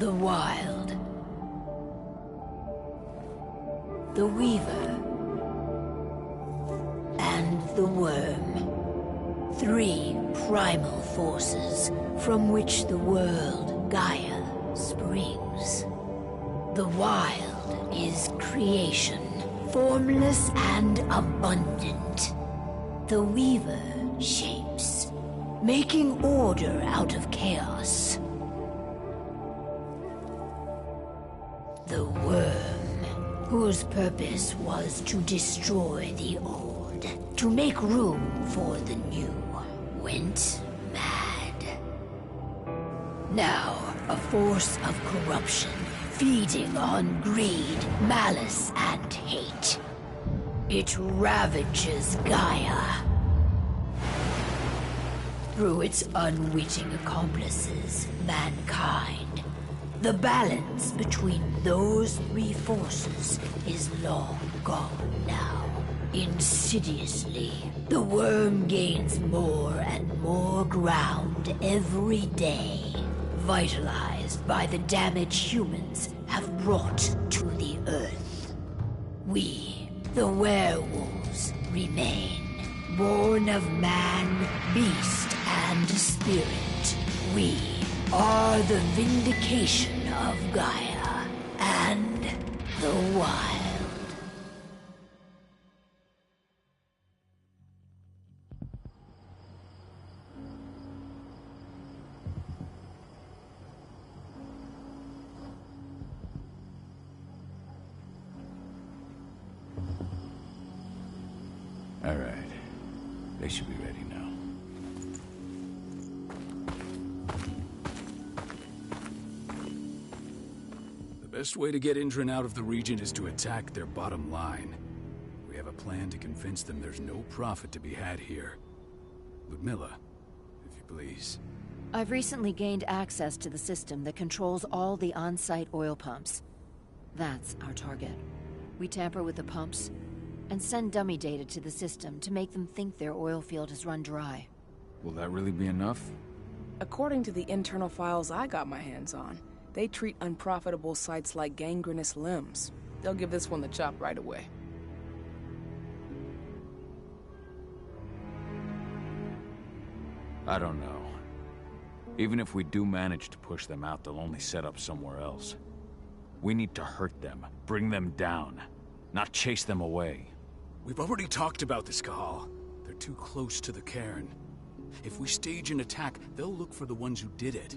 The Wild. The Weaver. And the Worm. 3 primal forces from which the world, Gaia, springs. The Wild is creation, formless and abundant. The Weaver shapes, making order out of chaos. The Worm, whose purpose was to destroy the old, to make room for the new, went mad. Now, a force of corruption, feeding on greed, malice, and hate. It ravages Gaia. Through its unwitting accomplices, mankind, the balance between those 3 forces is long gone now. Insidiously, the Worm gains more and more ground every day, vitalized by the damage humans have brought to the Earth. We, the werewolves, remain, born of man, beast, and spirit. We are the vindication of Gaia and the Wild. All right. They should be ready now. The best way to get Indran out of the region is to attack their bottom line. We have a plan to convince them there's no profit to be had here. Ludmilla, if you please. I've recently gained access to the system that controls all the on-site oil pumps. That's our target. We tamper with the pumps and send dummy data to the system to make them think their oil field has run dry. Will that really be enough? According to the internal files I got my hands on, they treat unprofitable sites like gangrenous limbs. They'll give this one the chop right away. I don't know. Even if we do manage to push them out, they'll only set up somewhere else. We need to hurt them, bring them down, not chase them away. We've already talked about this, Cahal. They're too close to the cairn. If we stage an attack, they'll look for the ones who did it.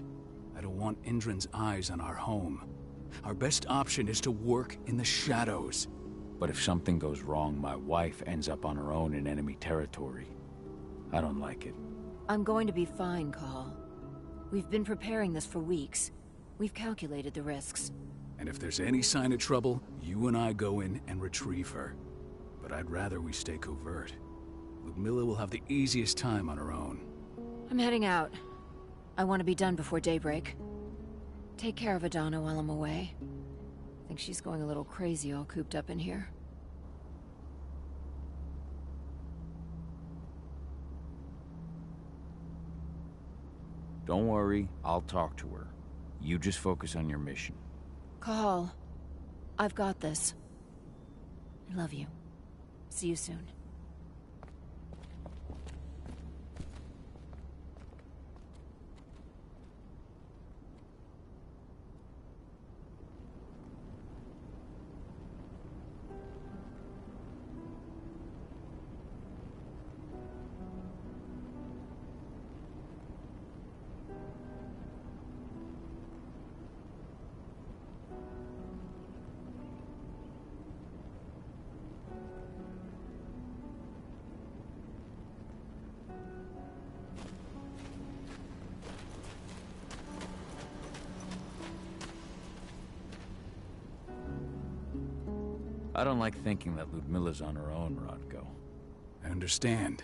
I don't want Indran's eyes on our home. Our best option is to work in the shadows. But if something goes wrong, my wife ends up on her own in enemy territory. I don't like it. I'm going to be fine, Cahal. We've been preparing this for weeks. We've calculated the risks. And if there's any sign of trouble, you and I go in and retrieve her. But I'd rather we stay covert. Ludmilla will have the easiest time on her own. I'm heading out. I want to be done before daybreak. Take care of Adana while I'm away. I think she's going a little crazy all cooped up in here. Don't worry, I'll talk to her. You just focus on your mission. Cahal, I've got this. I love you. See you soon. I don't like thinking that Ludmilla's on her own, Rodko. I understand.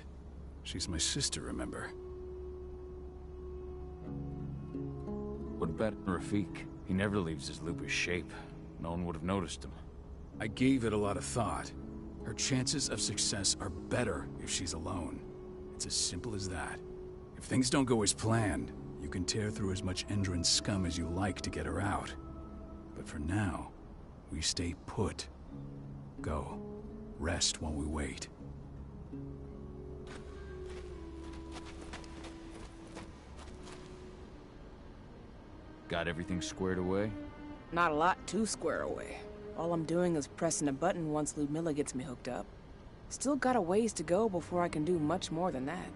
She's my sister, remember? What about Rafik? He never leaves his lupus shape. No one would have noticed him. I gave it a lot of thought. Her chances of success are better if she's alone. It's as simple as that. If things don't go as planned, You can tear through as much Endron scum as you like to get her out. But for now, we stay put. Go. Rest while we wait. Got everything squared away? Not a lot to square away. All I'm doing is pressing a button once Ludmilla gets me hooked up. Still got a ways to go before I can do much more than that.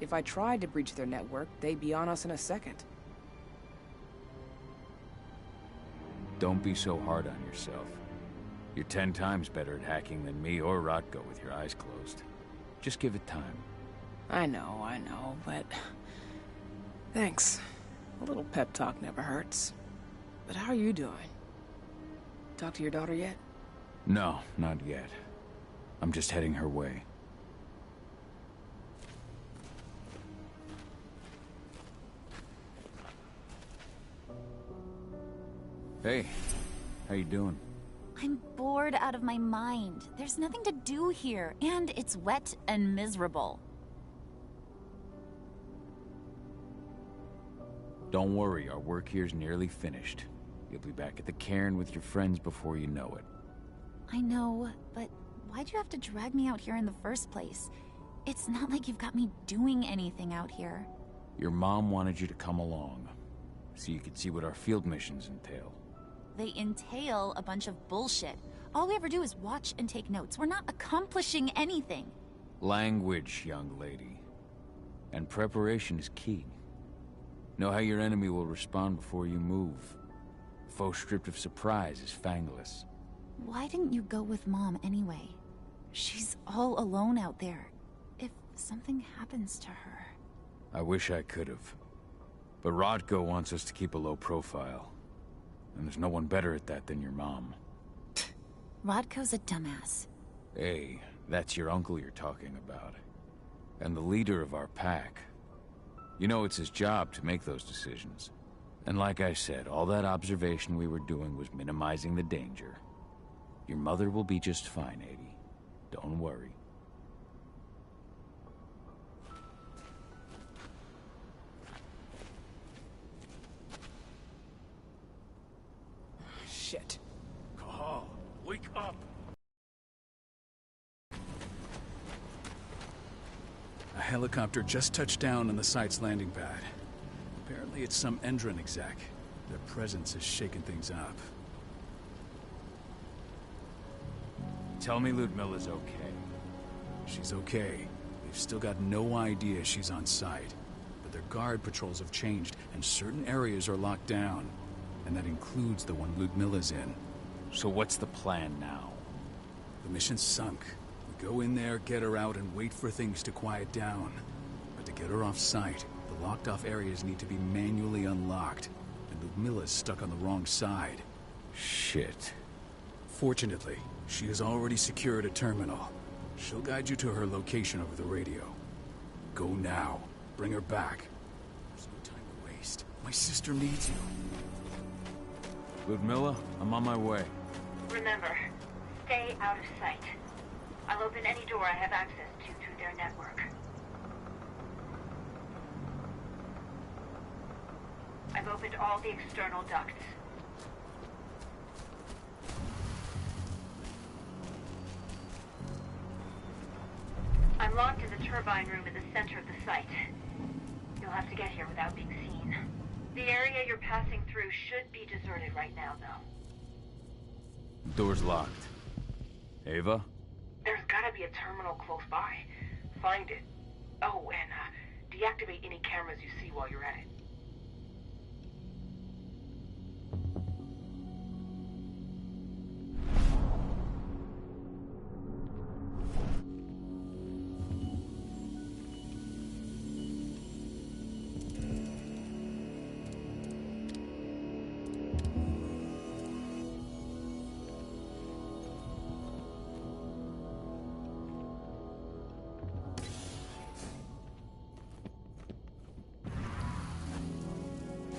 If I tried to breach their network, they'd be on us in a second. Don't be so hard on yourself. You're 10 times better at hacking than me or Rotko with your eyes closed. Just give it time. I know, but... Thanks. A little pep talk never hurts. But how are you doing? Talk to your daughter yet? No, not yet. I'm just heading her way. Hey, how you doing? I'm bored out of my mind. There's nothing to do here, and it's wet and miserable. Don't worry, our work here's nearly finished. You'll be back at the cairn with your friends before you know it. I know, but why'd you have to drag me out here in the first place? It's not like you've got me doing anything out here. Your mom wanted you to come along, so you could see what our field missions entail. They entail a bunch of bullshit. All we ever do is watch and take notes. We're not accomplishing anything. Language, young lady. And preparation is key. Know how your enemy will respond before you move. Foe stripped of surprise is fangless. Why didn't you go with Mom anyway? She's all alone out there. If something happens to her... I wish I could have. But Rodko wants us to keep a low profile. And there's no one better at that than your mom. Rodko's a dumbass. Hey, that's your uncle you're talking about. And the leader of our pack. You know it's his job to make those decisions. And like I said, all that observation we were doing was minimizing the danger. Your mother will be just fine, Adie. Don't worry. Shit. Cahal, wake up! A helicopter just touched down on the site's landing pad. Apparently it's some Endron exec. Their presence has shaken things up. Tell me Ludmilla's okay. She's okay. They've still got no idea she's on site. But their guard patrols have changed, and certain areas are locked down. And that includes the one Ludmilla's in. So what's the plan now? The mission's sunk. We go in there, get her out, and wait for things to quiet down. But to get her off site, the locked-off areas need to be manually unlocked. And Ludmilla's stuck on the wrong side. Shit. Fortunately, she has already secured a terminal. She'll guide you to her location over the radio. Go now. Bring her back. There's no time to waste. My sister needs you. Ludmilla, I'm on my way. Remember, stay out of sight. I'll open any door I have access to through their network. I've opened all the external ducts. I'm locked in the turbine room in the center of the site. You'll have to get here without being seen. The area you're passing through should be deserted right now, though. Door's locked. Ava? There's gotta be a terminal close by. Find it. Oh, and deactivate any cameras you see while you're at it.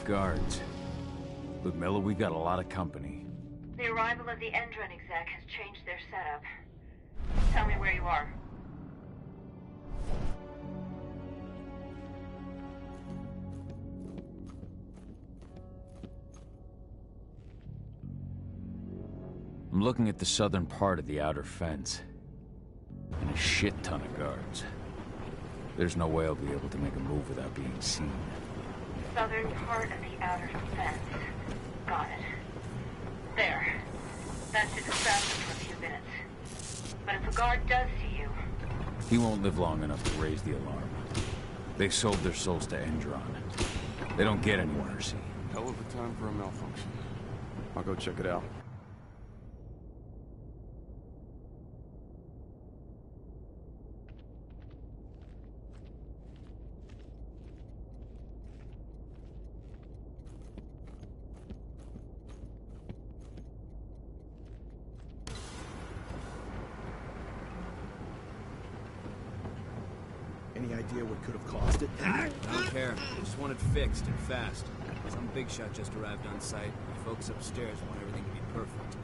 Guards. Ludmilla, we got a lot of company. The arrival of the Endron exec has changed their setup. Tell me where you are. I'm looking at the southern part of the outer fence. And a shit ton of guards. There's no way I'll be able to make a move without being seen. Southern part of the outer fence. Got it. There. That should distract them for a few minutes. But if a guard does see you... He won't live long enough to raise the alarm. They sold their souls to Endron. They don't get any mercy. Hell of a time for a malfunction. I'll go check it out. Any idea what could have caused it? I don't care. I just want it fixed and fast. Some big shot just arrived on site. The folks upstairs want everything to be perfect.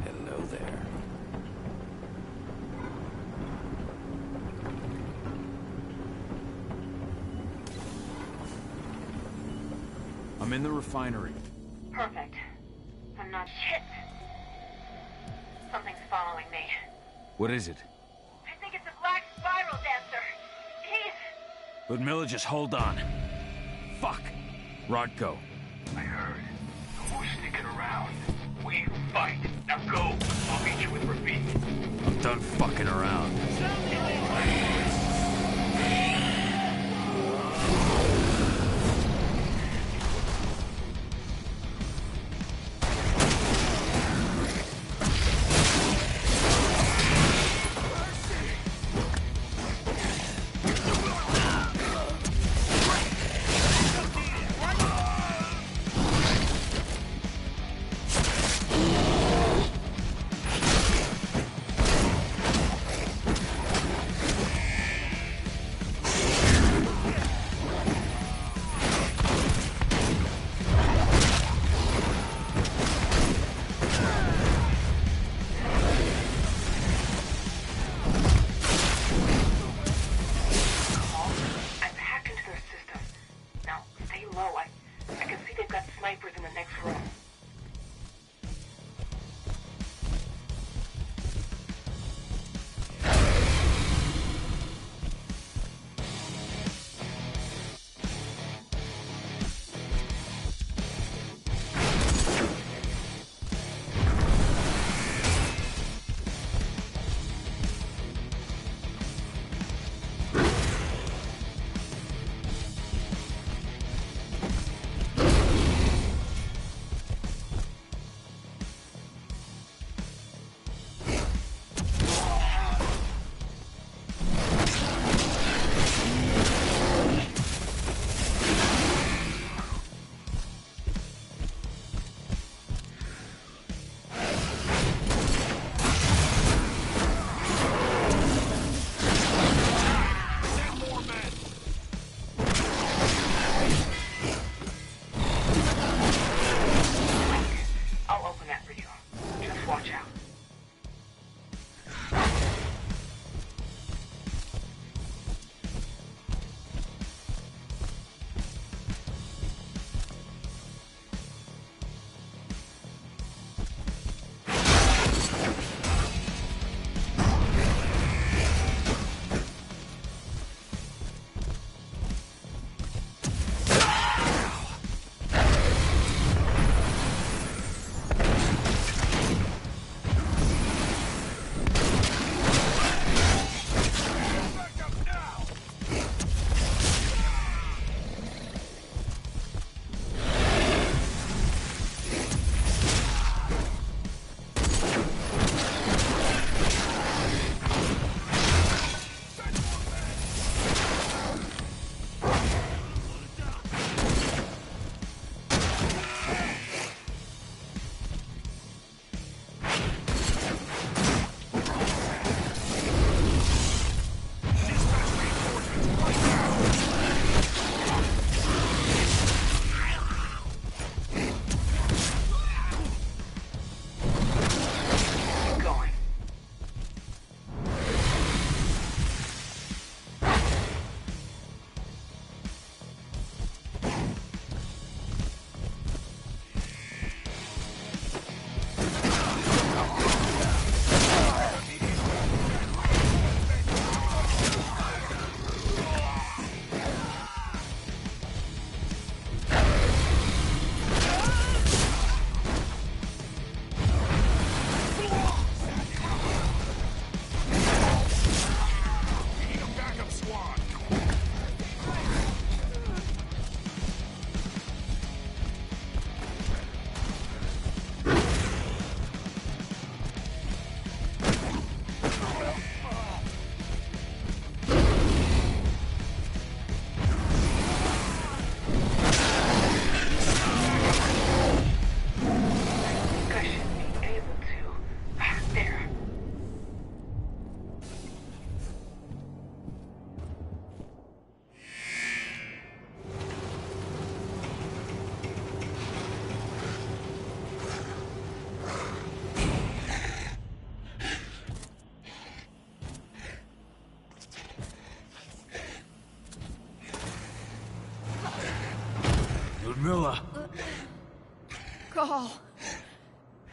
Hello there. I'm in the refinery. Perfect. I'm not shit. Something's following me. What is it? I think it's a black spiral dancer. He's... Ludmilla, just hold on. Fuck. Rodko. I heard. No more sticking around. We fight. Now go. I'll meet you with Rafik. I'm done fucking around.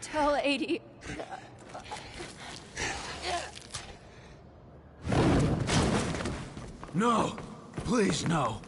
Tell 80. No! Please, no!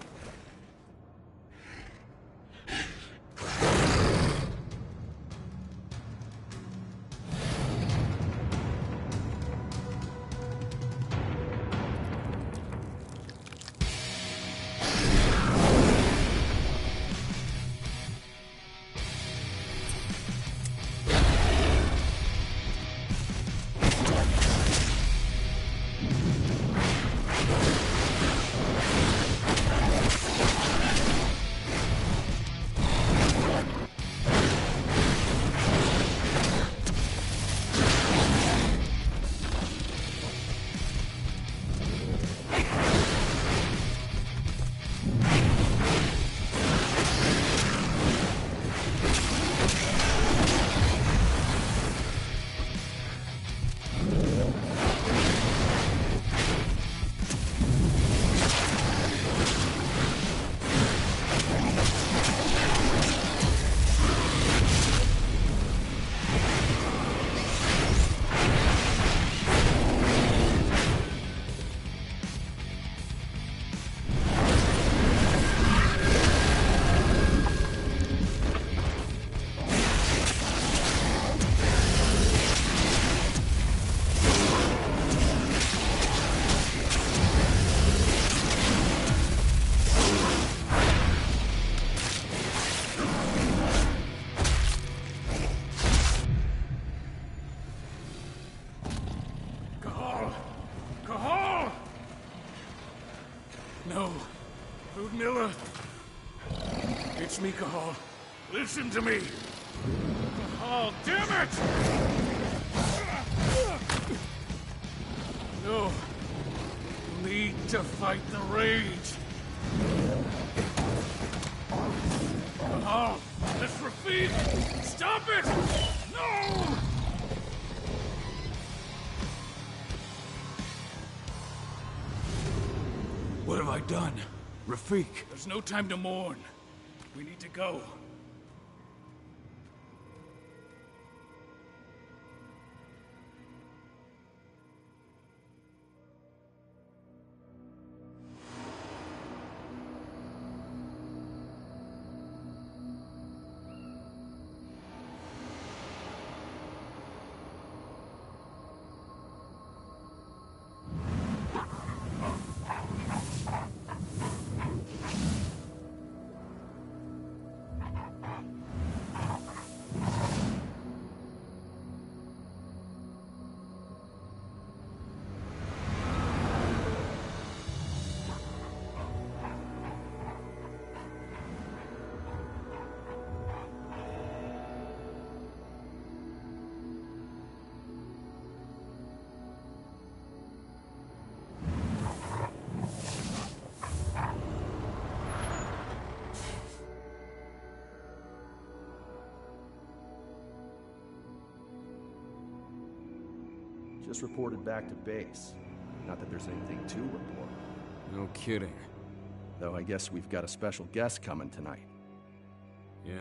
No. Ludmilla. It's me, Cahal. Listen to me. Cahal, damn it! No. You need to fight the rage. Cahal, this Rafid! Stop it! No! What have I done? Rafik. There's no time to mourn. We need to go. Just reported back to base. Not that there's anything to report. No kidding. Though I guess we've got a special guest coming tonight. Yeah,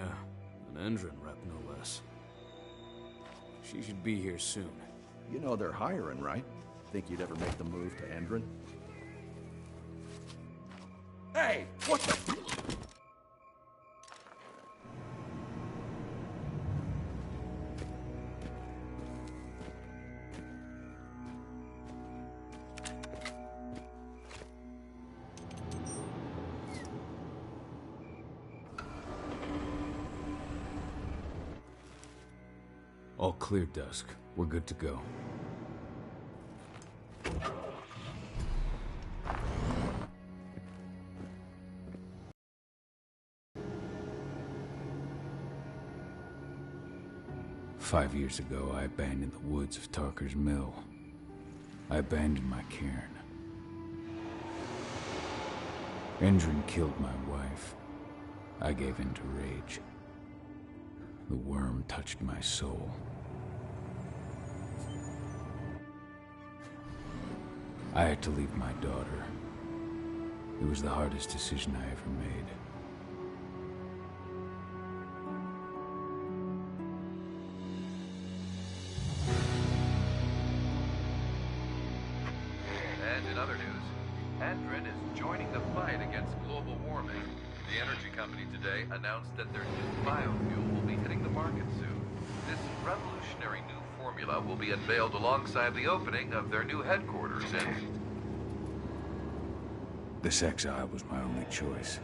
an Endron rep no less. She should be here soon. You know they're hiring, right? Think you'd ever make the move to Endron? Hey! What the... All clear, Dusk. We're good to go. "5 years ago, I abandoned the woods of Tarker's Mill. I abandoned my cairn. Endron killed my wife. I gave in to rage. The worm touched my soul. I had to leave my daughter. It was the hardest decision I ever made. against global warming. The energy company today announced that their new biofuel will be hitting the market soon. This revolutionary new formula will be unveiled alongside the opening of their new headquarters in... This exile was my only choice.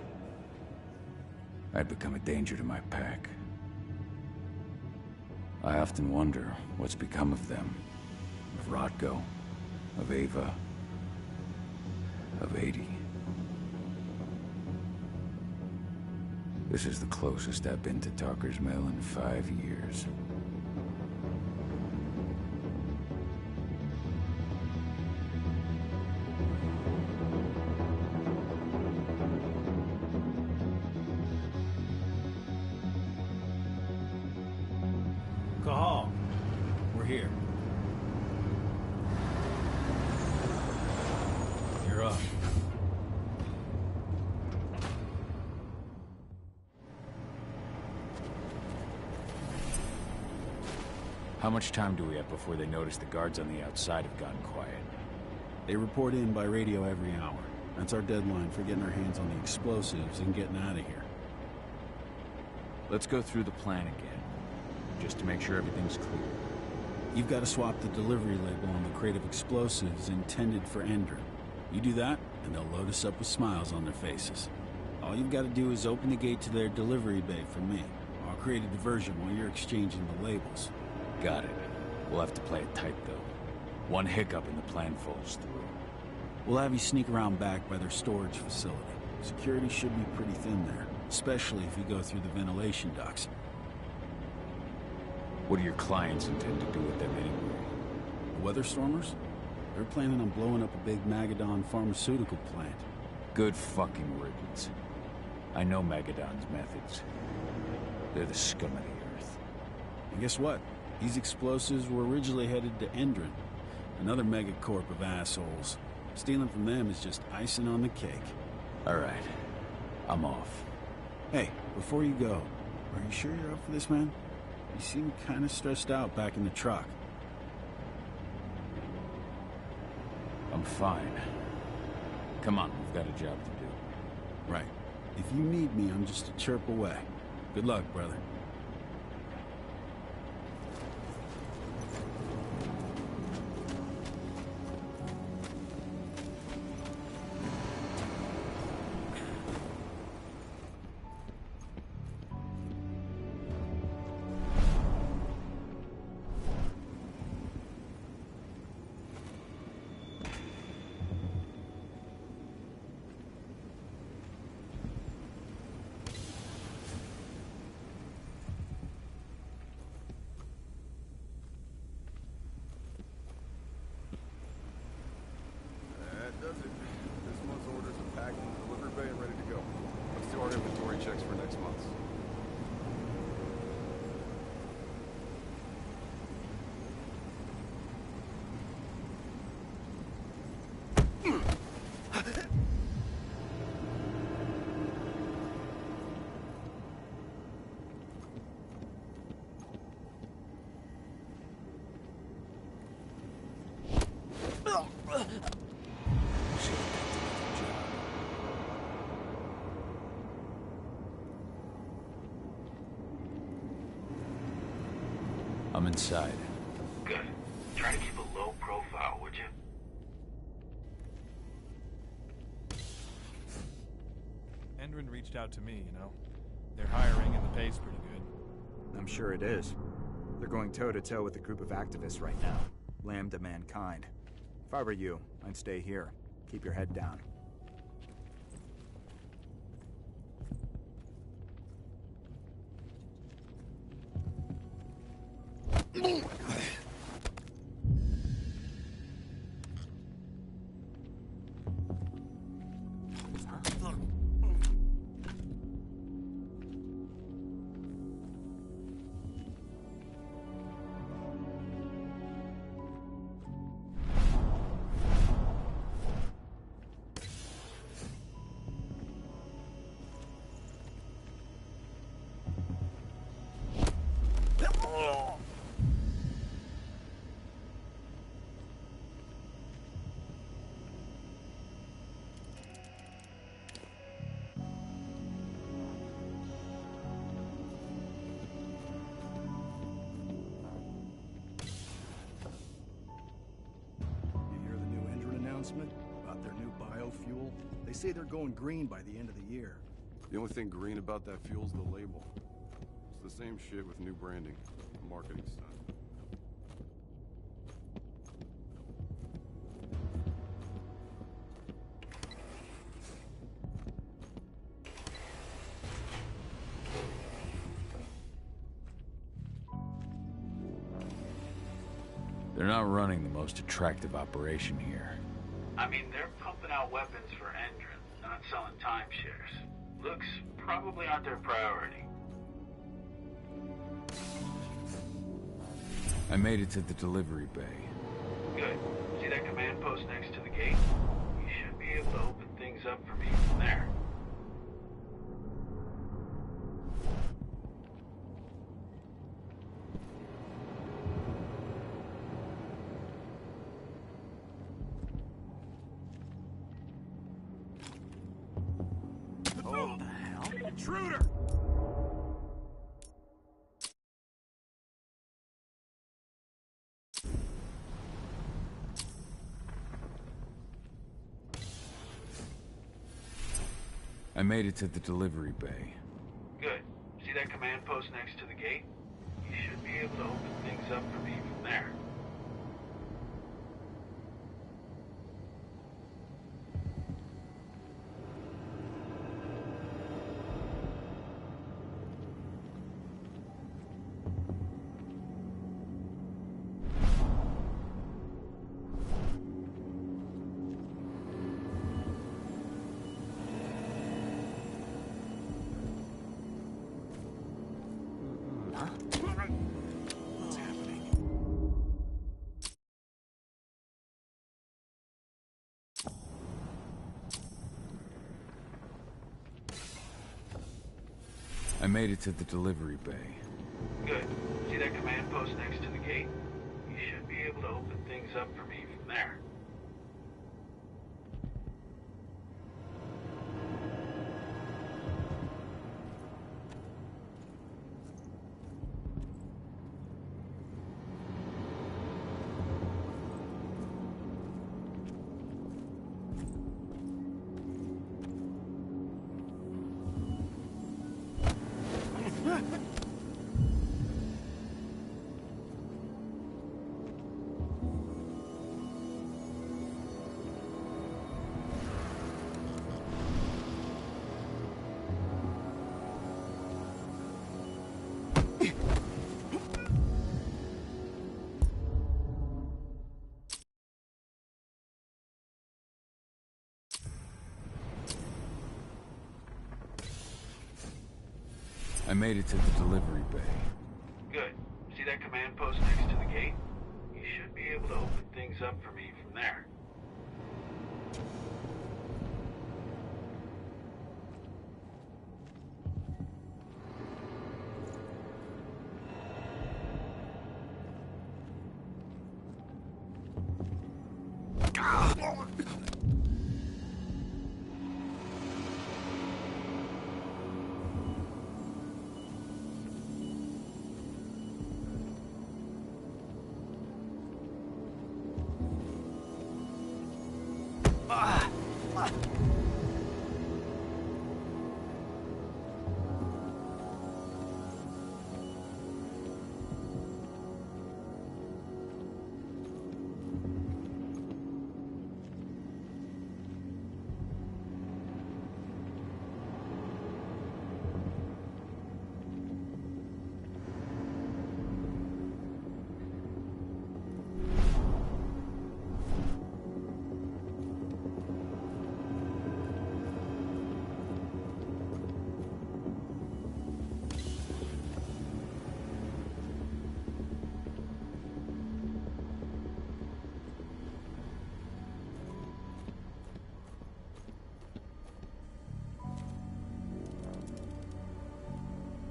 I'd become a danger to my pack. I often wonder what's become of them. Of Rodko, of Ava, of 80. This is the closest I've been to Talker's Mill in 5 years. Cahal, we're here. You're up. How much time do we have before they notice the guards on the outside have gotten quiet? They report in by radio every hour. That's our deadline for getting our hands on the explosives and getting out of here. Let's go through the plan again, just to make sure everything's clear. You've got to swap the delivery label on the crate of explosives intended for Endron. You do that, and they'll load us up with smiles on their faces. All you've got to do is open the gate to their delivery bay for me. I'll create a diversion while you're exchanging the labels. Got it. We'll have to play it tight, though. One hiccup and the plan falls through. We'll have you sneak around back by their storage facility. Security should be pretty thin there, especially if you go through the ventilation ducts. What do your clients intend to do with them anyway? The Weatherstormers? They're planning on blowing up a big Magadon pharmaceutical plant. Good fucking riddance. I know Magadon's methods. They're the scum of the earth. And guess what? These explosives were originally headed to Endron, another megacorp of assholes. Stealing from them is just icing on the cake. All right. I'm off. Hey, before you go, are you sure you're up for this, man? You seem kind of stressed out back in the truck. I'm fine. Come on, we've got a job to do. Right. If you need me, I'm just a chirp away. Good luck, brother. That does it. This month's orders are packed in the delivery bay and ready to go. Let's do our inventory checks for next month. I'm inside. Good. Try to keep a low profile, would you? Endron reached out to me, you know. They're hiring and the pay's pretty good. I'm sure it is. They're going toe-to-toe with a group of activists right now. Lambda mankind. If I were you, I'd stay here. Keep your head down. announcement about their new biofuel? They say they're going green by the end of the year. The only thing green about that fuel's the label. It's the same shit with new branding. A marketing stunt. They're not running the most attractive operation here. I mean, they're pumping out weapons for Endrin, not selling timeshares. Looks probably aren't their priority. I made it to the delivery bay. Good. See that command post next to the gate? You should be able to open things up for me from there. Oh, the hell? Intruder! I made it to the delivery bay. Good. See that command post next to the gate? You should be able to open things up for me from there. What's happening? I made it to the delivery bay. Good. See that command post next to the gate? You should be able to open things up for me from there. I made it to the delivery bay. Good. See that command post next to the gate? You should be able to open things up for me from there.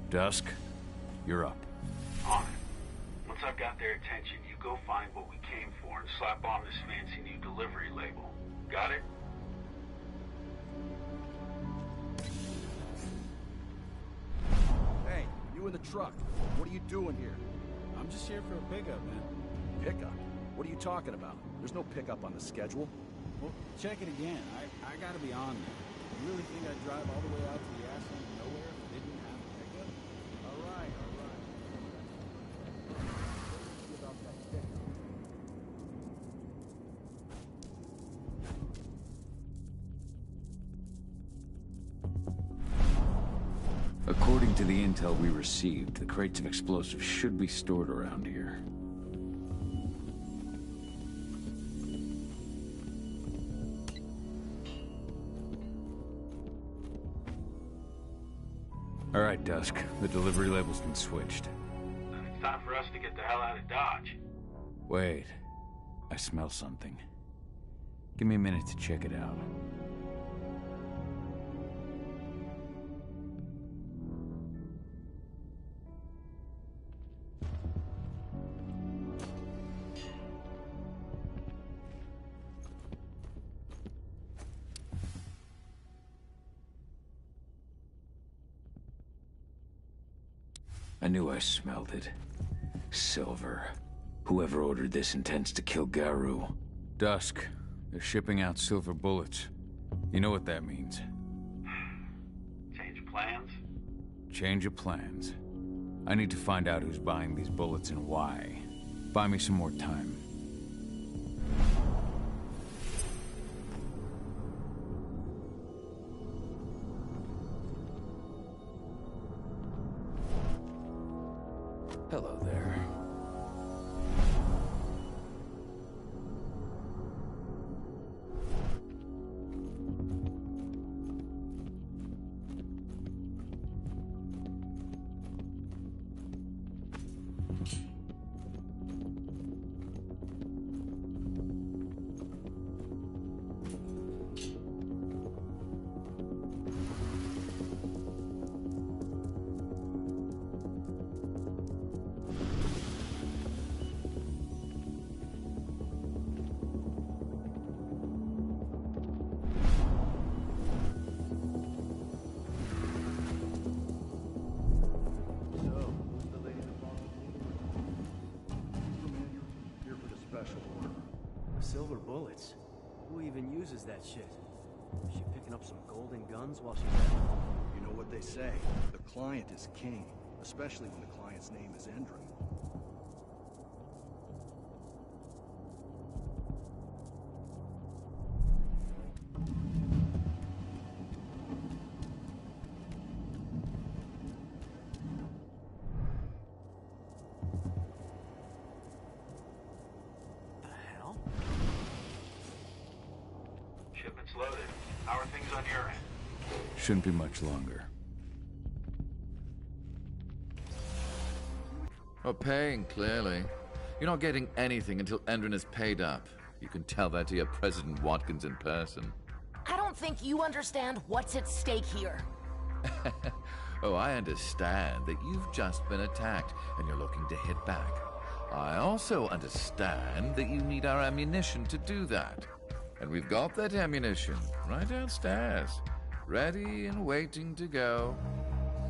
Dusk, you're up. On it. Once I've got their attention, you go find what we came for and slap on this fancy new delivery label. Got it? Hey, you in the truck. What are you doing here? I'm just here for a pickup, man. Pickup? What are you talking about? There's no pickup on the schedule. Well, check it again. I gotta be on there. You really think I'd drive all the way out to the ass end of nowhere if I didn't have a pickup? All right. About that sticker. According to the intel we received, the crates of explosives should be stored around here. All right, Dusk. The delivery label's been switched. Then it's time for us to get the hell out of Dodge. Wait. I smell something. Give me a minute to check it out. I knew I smelled it. Silver. Whoever ordered this intends to kill Garou. Dusk. They're shipping out silver bullets. You know what that means. Change of plans? Change of plans. I need to find out who's buying these bullets and why. Buy me some more time. Hello there. Silver bullets? Who even uses that shit? Is she picking up some golden guns while she's at it? You know what they say. The client is king, especially when the client's name is Endron. Shipment's loaded. How are things on your end? Shouldn't be much longer. Oh, paying, clearly. You're not getting anything until Endron is paid up. You can tell that to your President Watkins in person. I don't think you understand what's at stake here. Oh, I understand that you've just been attacked and you're looking to hit back. I also understand that you need our ammunition to do that. And we've got that ammunition right downstairs, ready and waiting to go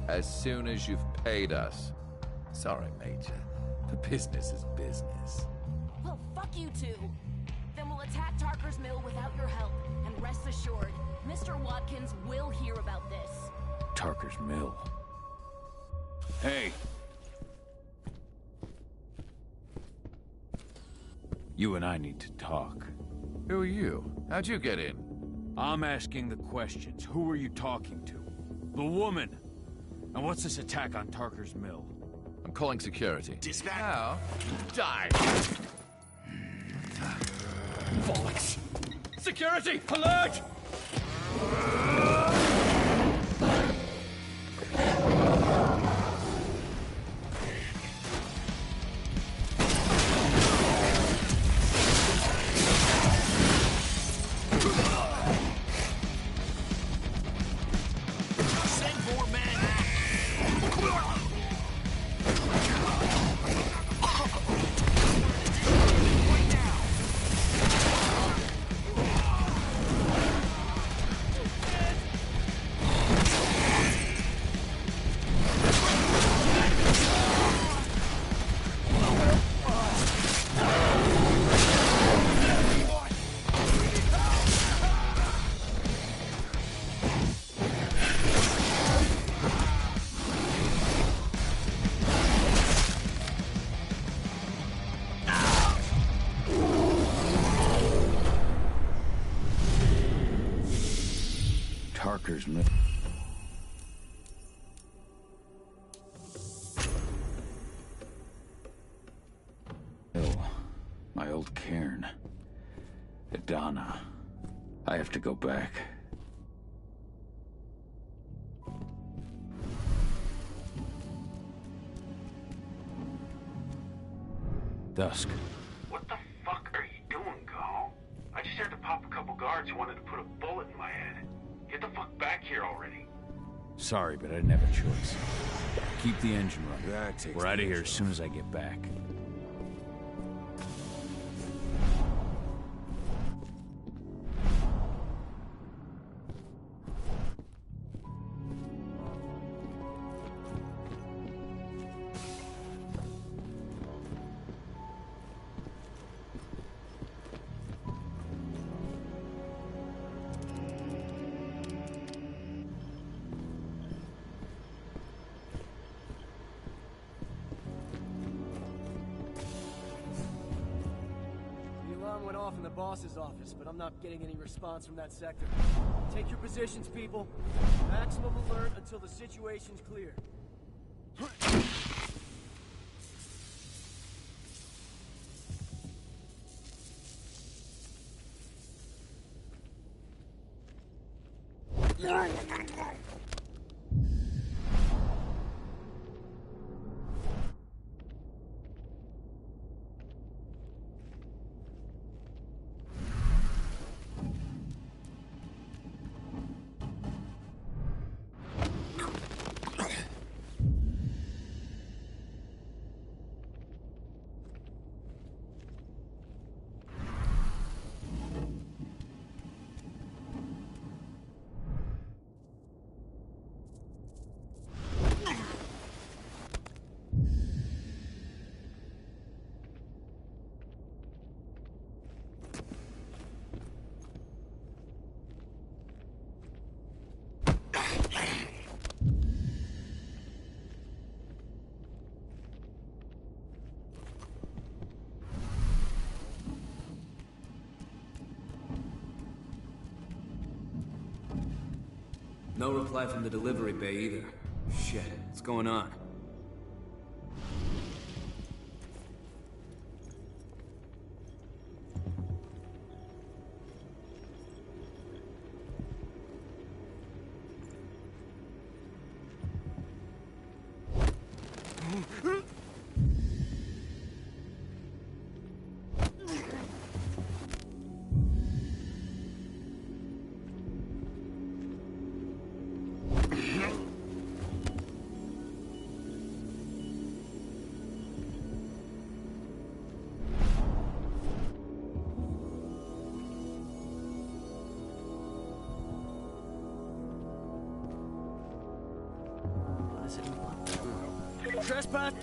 as soon as you've paid us. Sorry, Major, but business is business. Well, fuck you two. Then we'll attack Tarker's Mill without your help, and rest assured, Mr. Watkins will hear about this. Tarker's Mill. Hey! You and I need to talk. Who are you? How'd you get in? I'm asking the questions. Who are you talking to? The woman! And what's this attack on Tarker's Mill? I'm calling security. Dispatch! Now, die! Bollocks! Security! Alert! Tucker's mill. My old cairn. Adana. I have to go back. Dusk. What the fuck are you doing, Cahal? I just had to pop a couple guards who wanted to put a bullet in my head. Get the fuck back here already. Sorry, but I didn't have a choice. Keep the engine running. We're out of here as soon as I get back. Went off in the boss's office, but I'm not getting any response from that sector. Take your positions, people. Maximum alert until the situation's clear. No reply from the delivery bay either. Shit, what's going on? Trespass!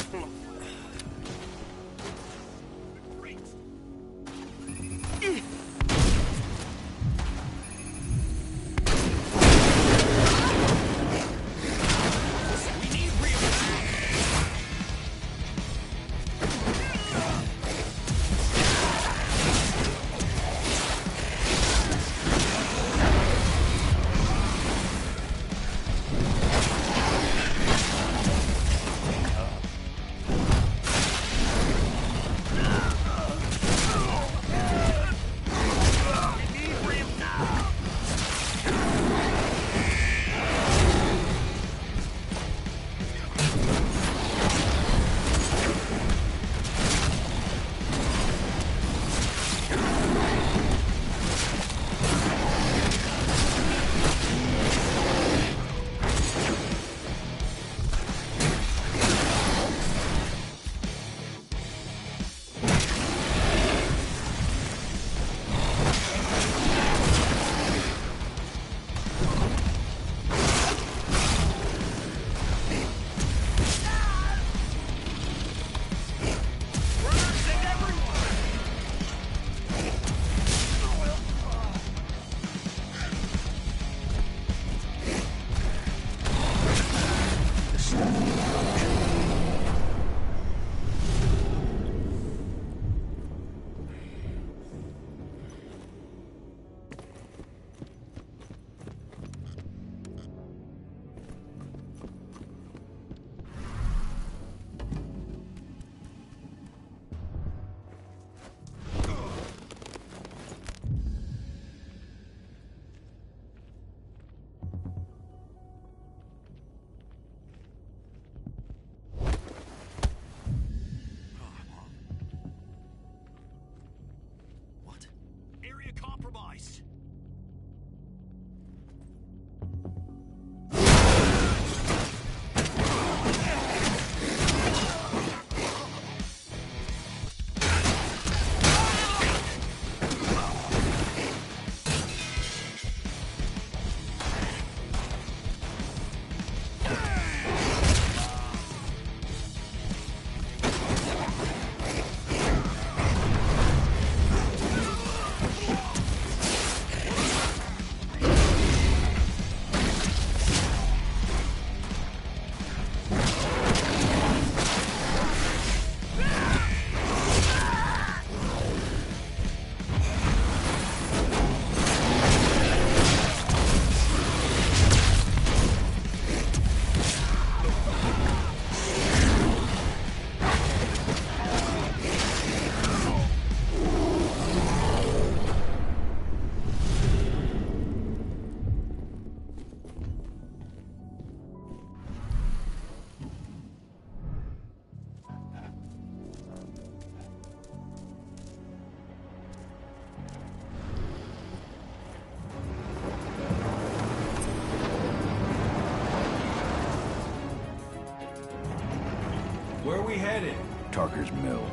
we headed? Tarker's Mill.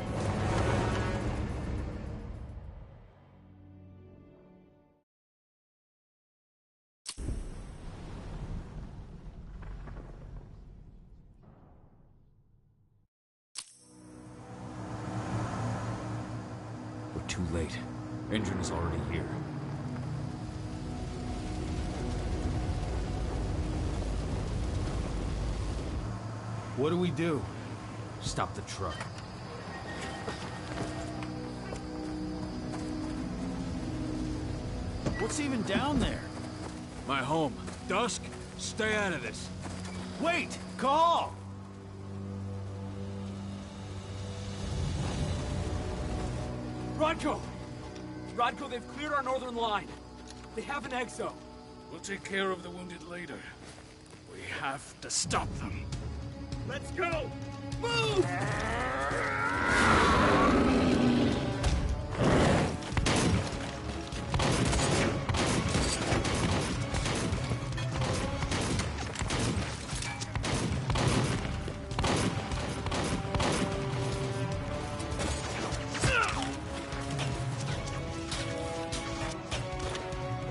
We're too late. Engine is already here. What do we do? Stop the truck. What's even down there? My home. Dusk, stay out of this. Wait! Call! Rodko! Rodko, they've cleared our northern line. They have an exo. We'll take care of the wounded later. We have to stop them. Let's go! Move!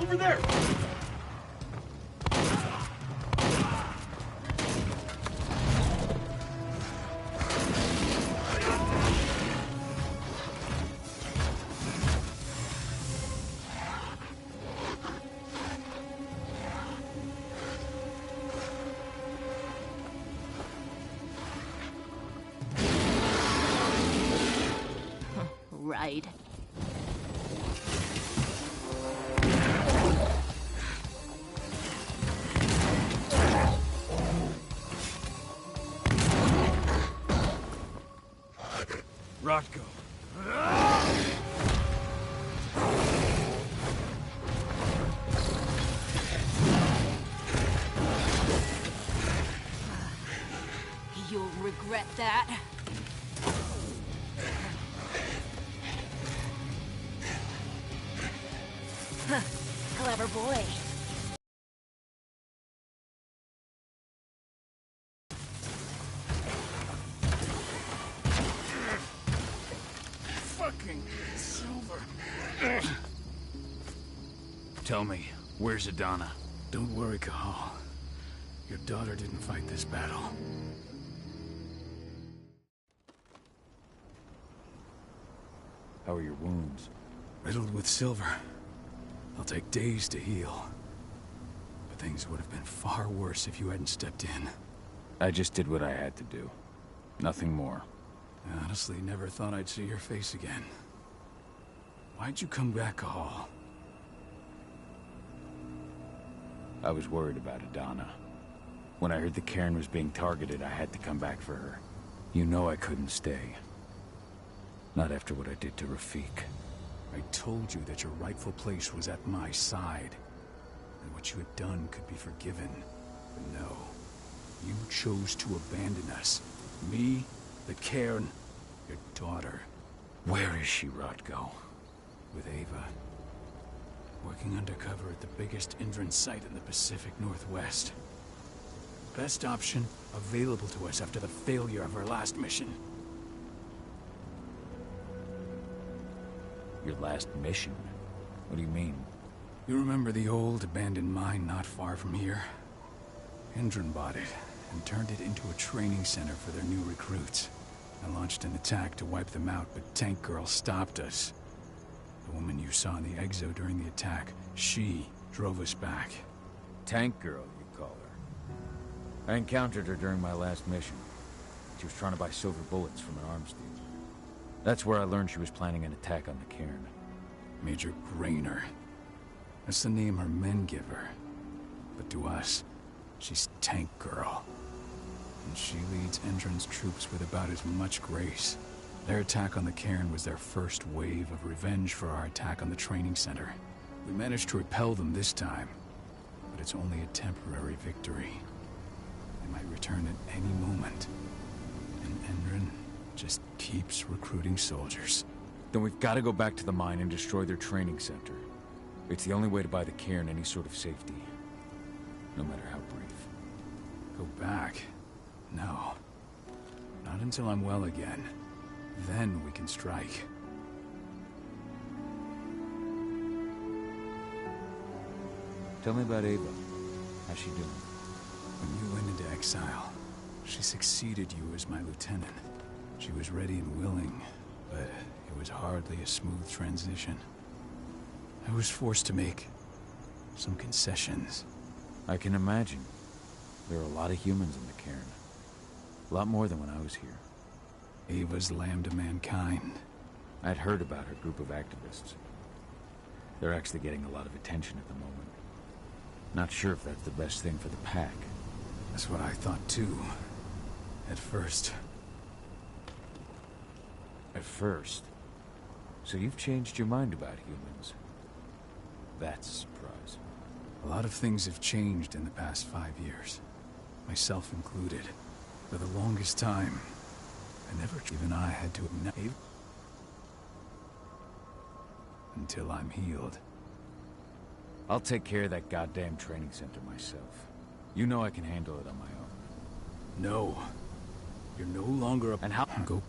Over there! Right. Rodko. You'll regret that. Clever boy. Fucking Silver. Tell me, where's Adana? Don't worry, Cahal. Your daughter didn't fight this battle. How are your wounds? Riddled with silver. They'll take days to heal. But things would have been far worse if you hadn't stepped in. I just did what I had to do. Nothing more. I honestly never thought I'd see your face again. Why'd you come back, Cahal? I was worried about Adana. When I heard the cairn was being targeted, I had to come back for her. You know I couldn't stay. Not after what I did to Rafik. I told you that your rightful place was at my side. And what you had done could be forgiven. But no. You chose to abandon us. Me, the cairn, your daughter. Where is she, Rodko? With Ava. Working undercover at the biggest Indran site in the Pacific Northwest. Best option available to us after the failure of our last mission. Your last mission? What do you mean? You remember the old abandoned mine not far from here? Indran bought it and turned it into a training center for their new recruits. I launched an attack to wipe them out, but Tank Girl stopped us. The woman you saw in the exo during the attack, she drove us back. Tank Girl, you call her. I encountered her during my last mission. She was trying to buy silver bullets from an arms dealer. That's where I learned she was planning an attack on the cairn. Major Grainer. That's the name her men give her. But to us, she's Tank Girl. And she leads Endron's troops with about as much grace. Their attack on the cairn was their first wave of revenge for our attack on the training center. We managed to repel them this time, but it's only a temporary victory. They might return at any moment. And Endron just keeps recruiting soldiers. Then we've got to go back to the mine and destroy their training center. It's the only way to buy the cairn any sort of safety. No matter how brief. Go back? No. Not until I'm well again. Then we can strike. Tell me about Ava. How's she doing? When you went into exile, she succeeded you as my lieutenant. She was ready and willing, but it was hardly a smooth transition. I was forced to make some concessions. I can imagine. There are a lot of humans in the cairn. A lot more than when I was here. Ava's lamb to mankind. I'd heard about her group of activists. They're actually getting a lot of attention at the moment. Not sure if that's the best thing for the pack. That's what I thought too. At first. At first? So you've changed your mind about humans? That's a surprise. A lot of things have changed in the past 5 years. Myself included. For the longest time, even I had to admit. Until I'm healed. I'll take care of that goddamn training center myself. You know I can handle it on my own. No. You're no longer a... And how... Go